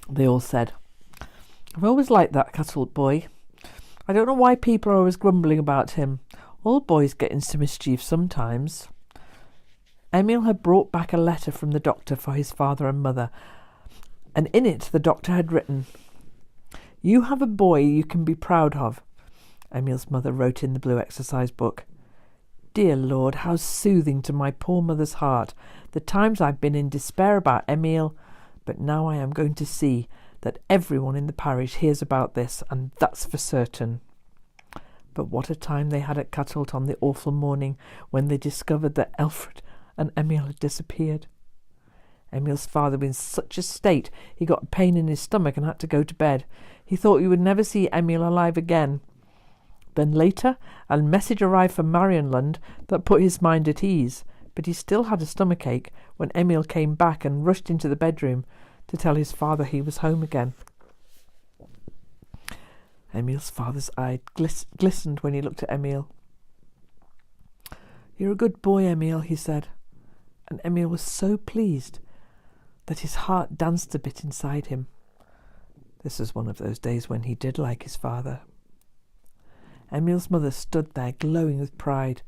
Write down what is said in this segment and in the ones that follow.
They all said, "I've always liked that cattle boy. I don't know why people are always grumbling about him. All boys get into mischief sometimes." Emil had brought back a letter from the doctor for his father and mother, and in it the doctor had written, "You have a boy you can be proud of." Emil's mother wrote in the blue exercise book, "Dear Lord, how soothing to my poor mother's heart the times I've been in despair about Emil, but now I am going to see that everyone in the parish hears about this, and that's for certain." But what a time they had at Catholt on the awful morning when they discovered that Alfred and Emil had disappeared. Emil's father was in such a state he got a pain in his stomach and had to go to bed. He thought he would never see Emil alive again. Then later a message arrived from Marienlund that put his mind at ease, but he still had a stomachache when Emil came back and rushed into the bedroom to tell his father he was home again. Emil's father's eye glistened when he looked at Emil. "You're a good boy, Emil," he said, and Emil was so pleased that his heart danced a bit inside him. This was one of those days when he did like his father. Emil's mother stood there glowing with pride.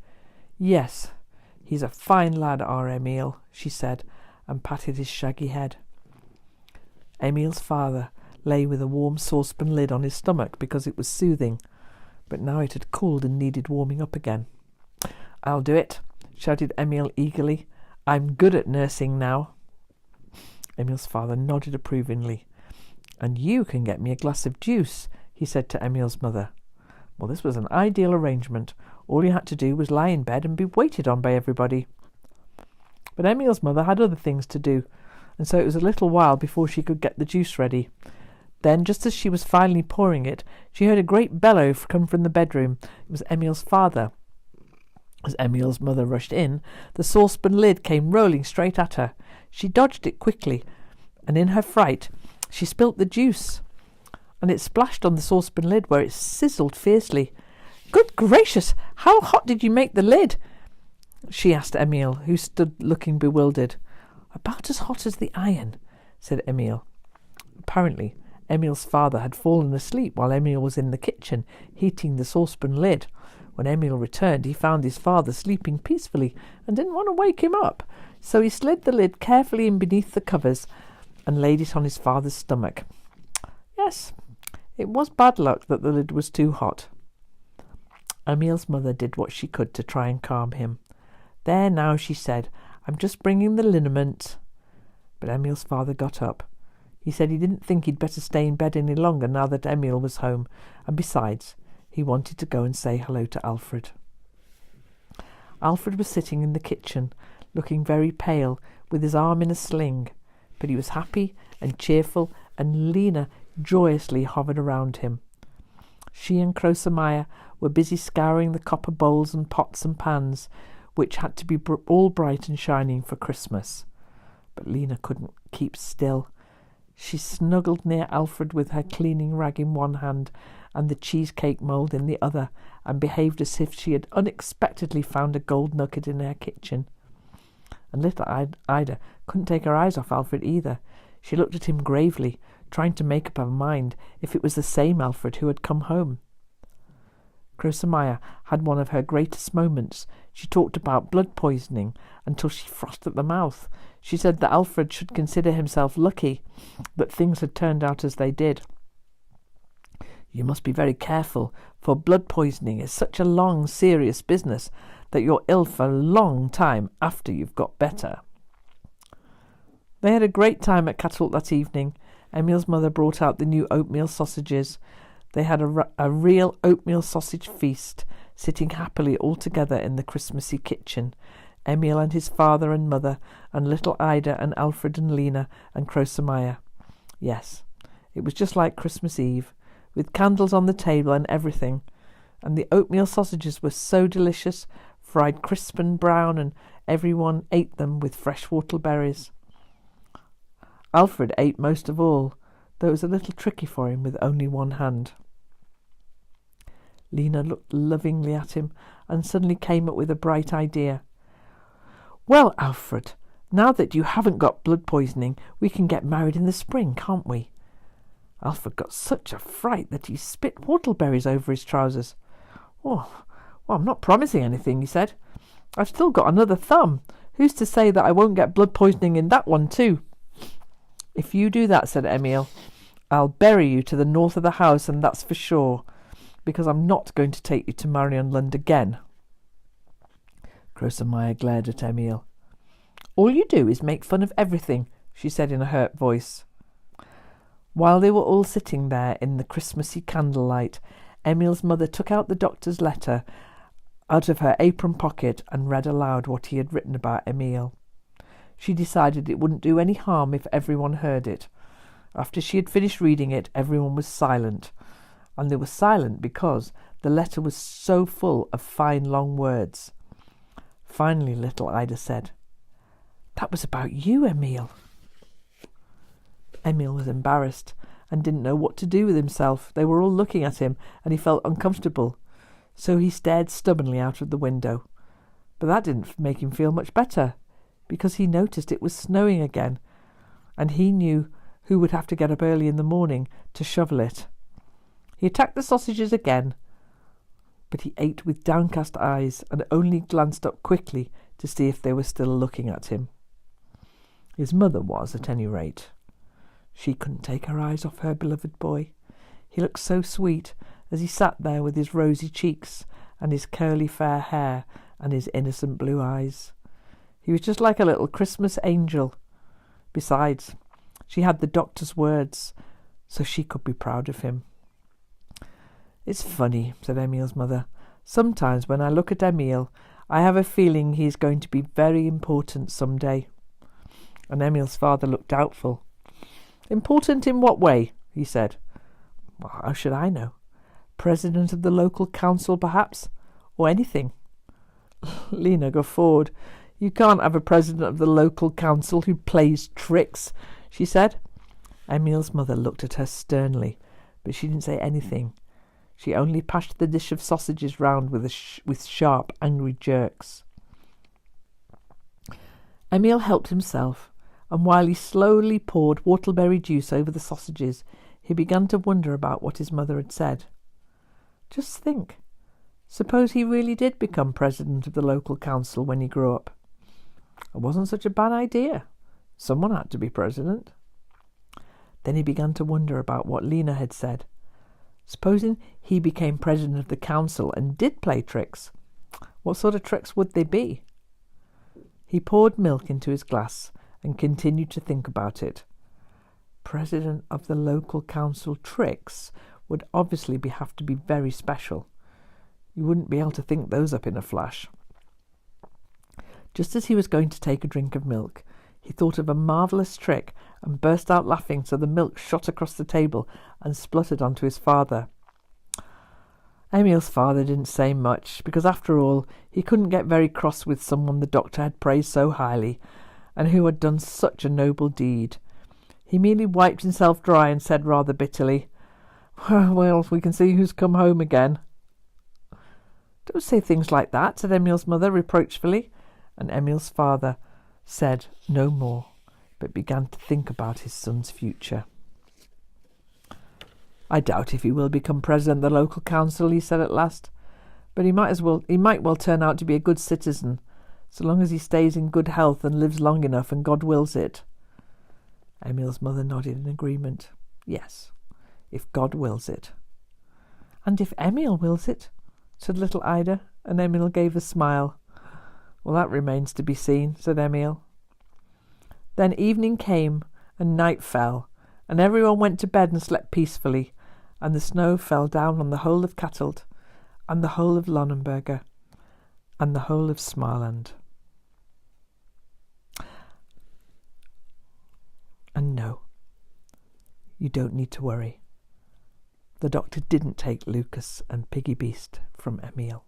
"Yes, he's a fine lad, our Emil," she said, and patted his shaggy head. Emil's father lay with a warm saucepan lid on his stomach because it was soothing, but now it had cooled and needed warming up again. "I'll do it," shouted Emil eagerly. "I'm good at nursing now." Emil's father nodded approvingly. "And you can get me a glass of juice," he said to Emil's mother. Well, this was an ideal arrangement. All you had to do was lie in bed and be waited on by everybody. But Emil's mother had other things to do, and so it was a little while before she could get the juice ready. Then, just as she was finally pouring it, she heard a great bellow come from the bedroom. It was Emil's father. As Emil's mother rushed in, the saucepan lid came rolling straight at her. She dodged it quickly, and in her fright, she spilt the juice, and it splashed on the saucepan lid where it sizzled fiercely. "Good gracious, how hot did you make the lid?" she asked Emil, who stood looking bewildered. "About as hot as the iron," said Emil. Apparently, Emil's father had fallen asleep while Emil was in the kitchen, heating the saucepan lid. When Emil returned, he found his father sleeping peacefully and didn't want to wake him up, so he slid the lid carefully in beneath the covers and laid it on his father's stomach. Yes, it was bad luck that the lid was too hot. Emil's mother did what she could to try and calm him. "There now," she said, "I'm just bringing the liniment." But Emil's father got up. He said he didn't think he'd better stay in bed any longer now that Emil was home, and besides, he wanted to go and say hello to Alfred. Alfred was sitting in the kitchen, looking very pale, with his arm in a sling, but he was happy and cheerful, and Lena joyously hovered around him. She and Krosemeier were busy scouring the copper bowls and pots and pans, which had to be all bright and shining for Christmas. But Lena couldn't keep still. She snuggled near Alfred with her cleaning rag in one hand and the cheesecake mould in the other, and behaved as if she had unexpectedly found a gold nugget in her kitchen. And little Ida couldn't take her eyes off Alfred either. She looked at him gravely, trying to make up her mind if it was the same Alfred who had come home. Krosemeier had one of her greatest moments. She talked about blood poisoning until she frothed at the mouth. She said that Alfred should consider himself lucky that things had turned out as they did. "You must be very careful, for blood poisoning is such a long, serious business that you're ill for a long time after you've got better." They had a great time at Catholt that evening. Emil's mother brought out the new oatmeal sausages. They had a real oatmeal sausage feast, sitting happily all together in the Christmassy kitchen. Emil and his father and mother, and little Ida and Alfred and Lena and Krosemeier. Yes, it was just like Christmas Eve, with candles on the table and everything. And the oatmeal sausages were so delicious, fried crisp and brown, and everyone ate them with fresh whortleberries. Alfred ate most of all, though it was a little tricky for him with only one hand. Lena looked lovingly at him and suddenly came up with a bright idea. "Well, Alfred, now that you haven't got blood poisoning, we can get married in the spring, can't we?" Alfred got such a fright that he spit whortleberries over his trousers. "Oh, well, I'm not promising anything," he said. "I've still got another thumb. Who's to say that I won't get blood poisoning in that one too?" "If you do that," said Emil, "I'll bury you to the north of the house, and that's for sure, because I'm not going to take you to Marienlund again." Grossenmeyer glared at Emil. "All you do is make fun of everything," she said in a hurt voice. While they were all sitting there in the Christmassy candlelight, Emil's mother took out the doctor's letter out of her apron pocket and read aloud what he had written about Emil. She decided it wouldn't do any harm if everyone heard it. After she had finished reading it, everyone was silent, and they were silent because the letter was so full of fine long words. Finally, little Ida said, "That was about you, Emil." Emil was embarrassed and didn't know what to do with himself. They were all looking at him, and he felt uncomfortable, so he stared stubbornly out of the window. But that didn't make him feel much better, because he noticed it was snowing again, and he knew who would have to get up early in the morning to shovel it. He attacked the sausages again, but he ate with downcast eyes and only glanced up quickly to see if they were still looking at him. His mother was, at any rate. She couldn't take her eyes off her beloved boy. He looked so sweet as he sat there with his rosy cheeks and his curly fair hair and his innocent blue eyes. He was just like a little Christmas angel. Besides, she had the doctor's words, so she could be proud of him. "It's funny," said Emil's mother. "Sometimes when I look at Emil, I have a feeling he is going to be very important some day." And Emil's father looked doubtful. "Important in what way?" he said. "Well, how should I know? President of the local council, perhaps, or anything." Lena guffawed. "You can't have a president of the local council who plays tricks," she said. Emil's mother looked at her sternly, but she didn't say anything. She only passed the dish of sausages round with sharp, angry jerks. Emil helped himself, and while he slowly poured whortleberry juice over the sausages, he began to wonder about what his mother had said. Just think, suppose he really did become president of the local council when he grew up. It wasn't such a bad idea. Someone had to be president. Then he began to wonder about what Lena had said. Supposing he became president of the council and did play tricks, what sort of tricks would they be? He poured milk into his glass and continued to think about it. President of the local council tricks would obviously have to be very special. You wouldn't be able to think those up in a flash. Just as he was going to take a drink of milk, he thought of a marvellous trick and burst out laughing so the milk shot across the table and spluttered onto his father. Emil's father didn't say much, because after all, he couldn't get very cross with someone the doctor had praised so highly, and who had done such a noble deed. He merely wiped himself dry and said rather bitterly, "Well, we can see who's come home again." "Don't say things like that," said Emil's mother reproachfully, and Emil's father said no more, but began to think about his son's future. "I doubt if he will become president of the local council," he said at last, "but he might well turn out to be a good citizen, so long as he stays in good health and lives long enough and God wills it." Emil's mother nodded in agreement. "Yes, if God wills it." "And if Emil wills it," said little Ida, and Emil gave a smile. "Well, that remains to be seen," said Emil. Then evening came and night fell, and everyone went to bed and slept peacefully, and the snow fell down on the whole of Kattelt, and the whole of Lonnenberger, and the whole of Smaland. And no, you don't need to worry. The doctor didn't take Lucas and Piggy Beast from Emil.